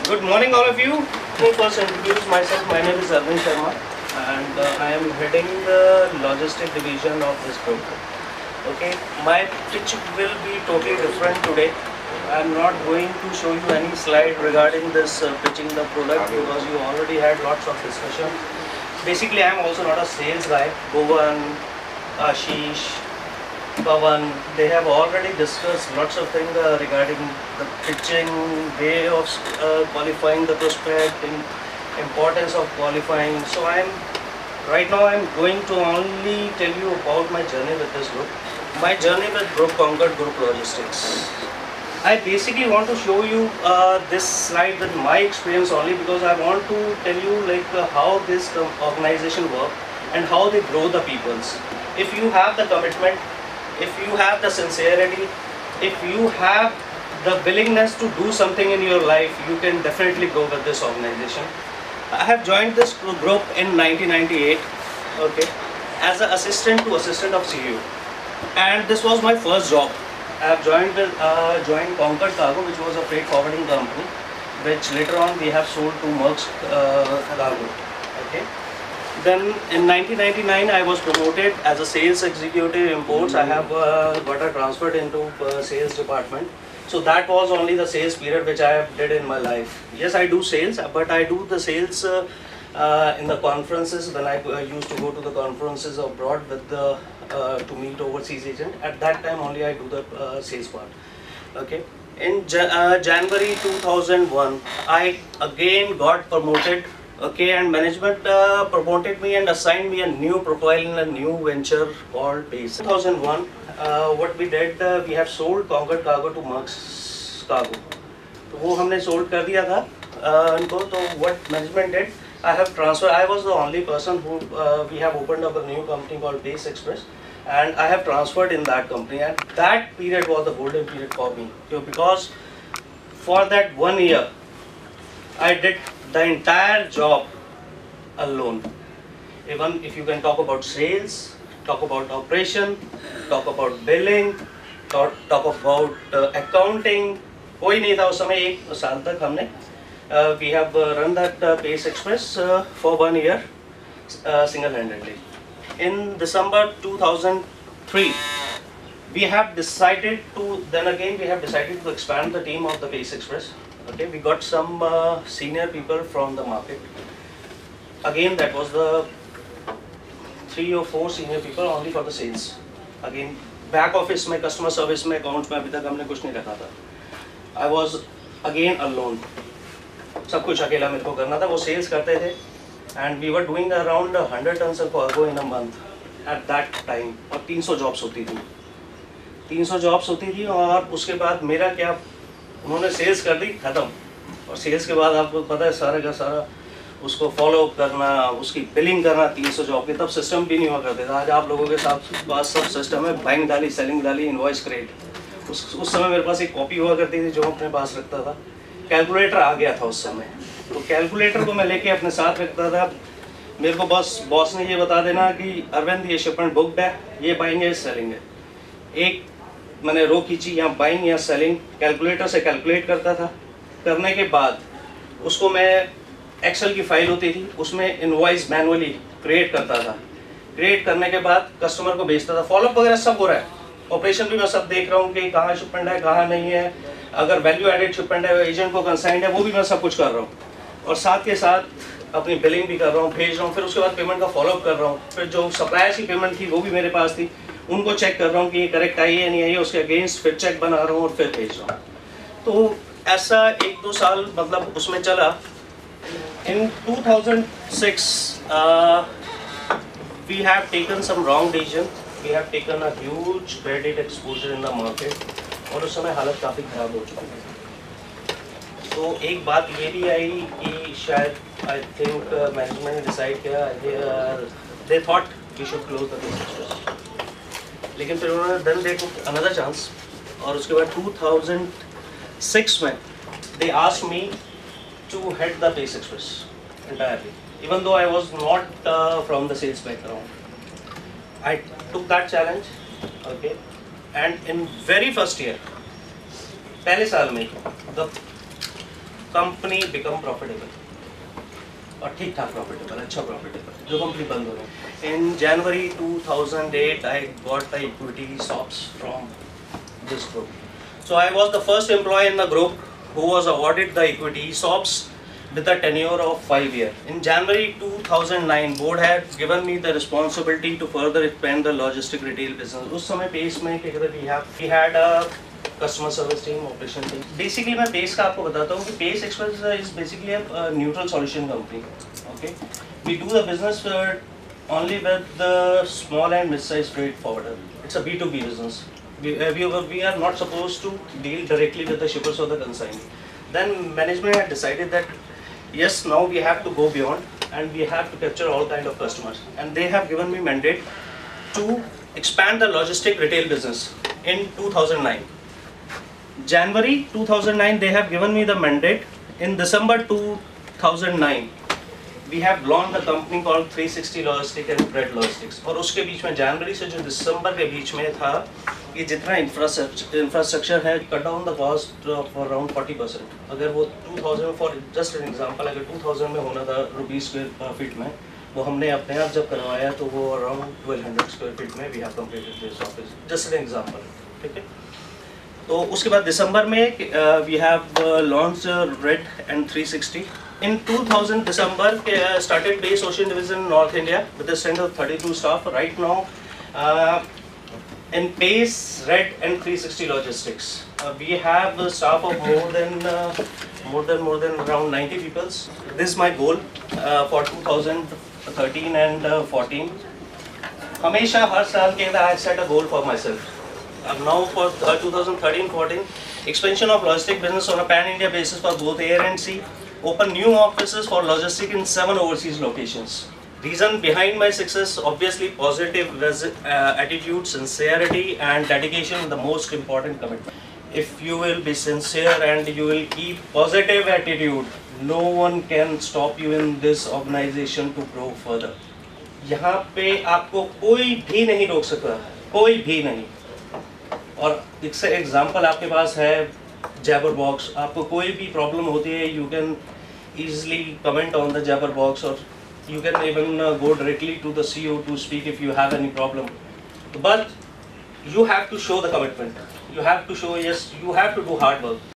Good morning, all of you. Let me first introduce myself. My name is Arvind Sharma, and I am heading the logistic division of this group. Okay, my pitch will be totally different today. I am not going to show you any slide regarding this pitching the product because you already had lots of discussion. Basically, I am also not a sales guy. Bhuvan, Ashish, Pawan, they have already discussed lots of things regarding the pitching, way of qualifying the prospect, importance of qualifying. So right now I'm going to only tell you about my journey with this group. My journey with Group Concord Group Logistics. I basically want to show you this slide with my experience only because I want to tell you how this organization work and how they grow the peoples. If you have the commitment, if you have the sincerity, if you have the willingness to do something in your life, you can definitely go with this organization. I have joined this group in 1998, okay, as an assistant of CEO, and this was my first job. I have joined Concord Cargo, which was a freight forwarding company, which later on we have sold to Maersk Cargo. Okay. Then in 1999 I was promoted as a sales executive imports. I have got transferred into sales department. So that was only the sales period which I did in my life. Yes, I do sales, but I do the sales in the conferences when I used to go to the conferences abroad with the to meet overseas agent. At that time only I do the sales part. Okay. In January 2001, I again got promoted. Okay, and management promoted me and assigned me a new profile in a new venture called Base. 2001, what we did, we have sold Concord Cargo to Maersk Cargo. तो वो हमने sold कर दिया था उनको. तो what management did, I have transferred. I was the only person who we have opened up a new company called Base Express, and I have transferred in that company. And that period was the golden period for me because for that 1 year, I did the entire job alone. Even if you can talk about sales, talk about operation, talk about billing, talk about accounting. कोई नहीं था उस समय. 1 साल तक हमने we have run that Pace Express for 1 year single-handedly. In December 2003, we have decided to expand the team of the Pace Express. Okay, we got some senior people from the market. Again, that was the 3 or 4 senior people only for the sales. Again, back office में, customer service में, accounts में अभी तक हमने कुछ नहीं रखा था. I was again alone. सब कुछ अकेला मेरे को करना था. वो sales करते थे, and we were doing around 100 tons of cargo in a month at that time. और 300 jobs होती थी. 300 jobs होती थी और उसके बाद मेरा क्या, उन्होंने सेल्स कर दी, ख़त्म. और सेल्स के बाद आपको पता है सारा का सारा उसको फॉलो अप करना, उसकी बिलिंग करना. 300 जॉब के तब सिस्टम भी नहीं हुआ करते थे. आज आप लोगों के पास सब सिस्टम है. बाइंग डाली, सेलिंग डाली, इनवॉइस क्रिएट. उस समय मेरे पास एक कॉपी हुआ करती थी जो अपने पास रखता था. कैलकुलेटर आ गया था उस समय, तो कैलकुलेटर को मैं लेके अपने साथ रखता था. मेरे को बॉस ने ये बता देना कि अरविंद ये शिपमेंट बुकड है, ये बाइंग है, सेलिंग है. एक मैंने रो खींची, या बाइंग या सेलिंग, कैलकुलेटर से कैलकुलेट करता था. करने के बाद उसको मैं एक्सेल की फाइल होती थी उसमें इनवॉइस मैनुअली क्रिएट करता था. क्रिएट करने के बाद कस्टमर को भेजता था. फॉलोअप वगैरह सब हो रहा है. ऑपरेशन भी मैं सब देख रहा हूँ कि कहाँ शिपमेंट है, कहाँ नहीं है. अगर वैल्यू एडेड शिपमेंट है, एजेंट को कंसाइंड है, वो भी मैं सब कुछ कर रहा हूँ. और साथ के साथ अपनी बिलिंग भी कर रहा हूँ, भेज रहा हूँ. फिर उसके बाद पेमेंट का फॉलोअप कर रहा हूँ. फिर जो सप्लायर्स की पेमेंट थी वो भी मेरे पास थी, उनको चेक कर रहा हूँ कि ये करेक्ट आई है नहीं आई है. उसके अगेंस्ट फिर चेक बना रहा हूँ और फिर भेज रहा हूँ. तो ऐसा 1-2 साल मतलब उसमें चला. इन 2006 we have taken some wrong decision. We have taken a huge credit exposure in the market. और उस समय हालत काफ़ी ख़राब हो चुकी थी. तो एक बात ये भी आई कि शायद आई थिंक मैनेजमेंट ने डिसाइड किया, they thought we should close the business. लेकिन फिर उन्होंने then they took another chance. और उसके बाद 2006 में they asked me to head the Pace Express entirely. Even though I was not from the sales background, I took that challenge. Okay, and in very first year, पहले साल में the company become profitable, और ठीक ठाक profitable, अच्छा profitable, जो company बंद हो गई। इन जनवरी 2008 I got the equity ESOPs from this group. So I was the first employee in the group who was awarded the equity ESOPs with a tenure of 5 years. In January 2009, board had given me the responsibility to further expand the logistic retail business. उस समय pace में क्या कहते we had a customer service team, operation team. Basically मैं Pace का आपको बताता हूँ कि Pace Express is basically a neutral solution company. Okay, we do the business only with the small and mid-sized freight forwarder. It's a B2B business. We are not supposed to deal directly with the shippers or the consignee. Then management had decided that yes, now we have to go beyond and we have to capture all kind of customers, and they have given me mandate to expand the logistic retail business in 2009. January 2009 they have given me the mandate. In December 2009 we have launched a company called 360 Logistics and Freight Logistics. और उसके बीच में जनवरी से जो दिसंबर के बीच में था, ये जितना इंफ्रास्ट्रक्चर है, cut down the cost for around 40%. अगर वो 2000 फॉर जस्ट एन एग्जांपल अगर 2000 में होना था रुपीज स्क्वायर फीट में, वो हमने अपने आप जब करवाया तो वो अराउंड 1200 स्क्वायर फीट में we have completed this office. Just an example, ठीक है. तो उसके बाद दिसंबर में we have launch red and 360. In 2000 December, started base ocean division in North India with a strength of 32 staff. Right now, in Pace, Red and 360 Logistics, we have a staff of more than around 90 people. This is my goal for 2013 and 14. हमेशा हर साल के अंदर I set a goal for myself. Now for 2013-14, expansion of logistic business on a pan-India basis for both air and sea. Open new offices for logistics in 7 overseas locations. Reason behind my success, obviously positive attitude, sincerity and dedication, the most important commitment. If you will be sincere and you will keep positive attitude, no one can stop you in this organization to grow further. यहाँ पे आपको कोई भी नहीं रोक सकता, कोई भी नहीं. और एक एग्जाम्पल आपके पास है जयपुर बॉक्स. आपको कोई भी प्रॉब्लम होती है, you can easily comment on the Jabber box, or you can even go directly to the CEO to speak if you have any problem. But you have to show the commitment. You have to show, yes, you have to do hard work.